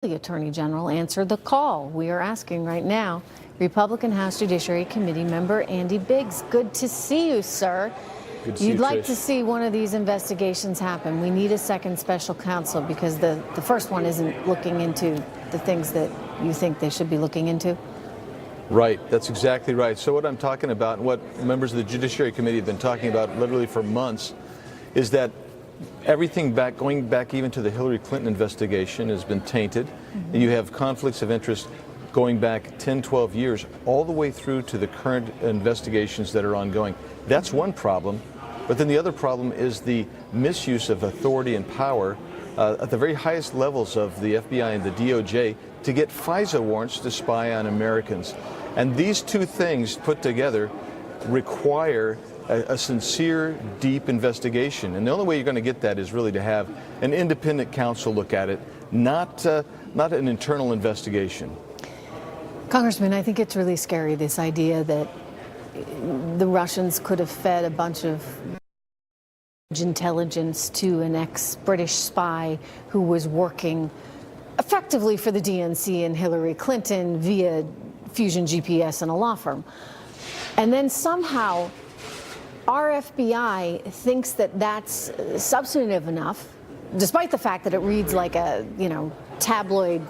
The Attorney General answered the call we are asking right now. Republican House Judiciary Committee member Andy Biggs, good to see you, sir. Good to see you, You'd like Trish. to see one of these investigations happen. We need a second special counsel because the first one isn't looking into the things that you think they should be looking into. Right, that's exactly right. So what I'm talking about, and what members of the Judiciary Committee have been talking about literally for months, is that everything going back even to the Hillary Clinton investigation has been tainted. And you have conflicts of interest going back 10, 12 years, all the way through to the current investigations that are ongoing. That's one problem. But then the other problem is the misuse of authority and power at the very highest levels of the FBI and the DOJ to get FISA warrants to spy on Americans. And these two things put together require a sincere, deep investigation. And the only way you're going to get that is really to have an independent counsel look at it, not an internal investigation. Congressman, I think it's really scary, this idea that the Russians could have fed a bunch of intelligence to an ex-British spy who was working effectively for the DNC and Hillary Clinton via Fusion GPS and a law firm. And then somehow our FBI thinks that that's substantive enough, despite the fact that it reads like a, tabloid,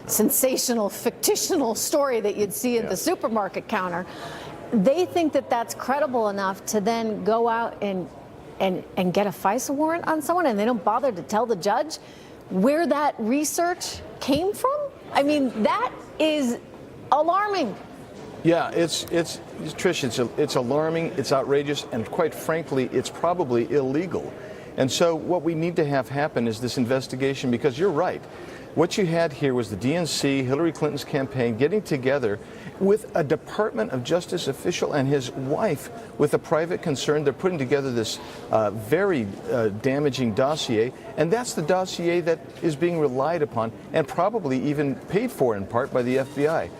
sensational, fictional story that you'd see at the supermarket counter. They think that that's credible enough to then go out and get a FISA warrant on someone, and they don't bother to tell the judge where that research came from? I mean, that is alarming. Yeah, Trish, it's alarming, it's outrageous, and quite frankly, it's probably illegal. And so what we need to have happen is this investigation, because you're right. What you had here was the DNC, Hillary Clinton's campaign, getting together with a Department of Justice official and his wife with a private concern. They're putting together this very damaging dossier, and that's the dossier that is being relied upon and probably even paid for in part by the FBI.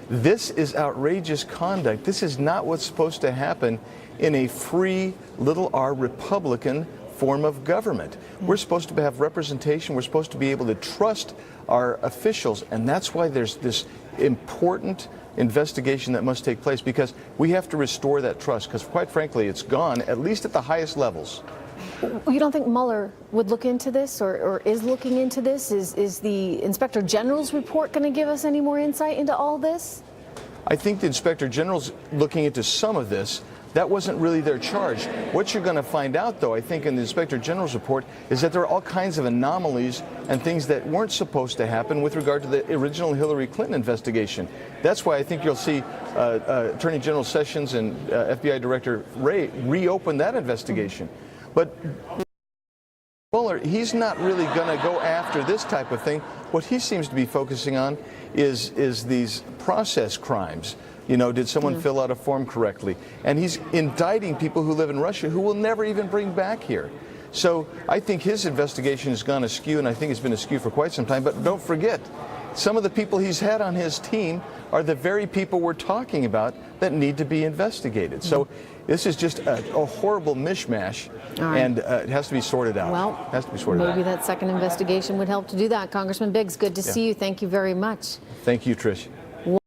This is outrageous conduct. This is not what's supposed to happen in a free, little r Republican form of government. We're supposed to have representation. We're supposed to be able to trust our officials. And that's why there's this important investigation that must take place, because we have to restore that trust, because quite frankly, it's gone, at least at the highest levels. You don't think Mueller would look into this or is looking into this? Is the Inspector General's report going to give us any more insight into all this? I think the Inspector General's looking into some of this. That wasn't really their charge. What you're going to find out, though, I think in the Inspector General's report, is that there are all kinds of anomalies and things that weren't supposed to happen with regard to the original Hillary Clinton investigation. That's why I think you'll see Attorney General Sessions and FBI Director Wray reopen that investigation. But Mueller, he's not really going to go after this type of thing. What he seems to be focusing on is these process crimes. Did someone fill out a form correctly? And he's indicting people who live in Russia who will never even bring back here. So I think his investigation has gone askew, and I think it's been askew for quite some time. But don't forget, some of the people he's had on his team are the very people we're talking about that need to be investigated. So this is just a horrible mishmash, and it has to be sorted out. Well, it has to be sorted maybe out. that second investigation would help to do that. Congressman Biggs, good to see you. Thank you very much. Thank you, Trish.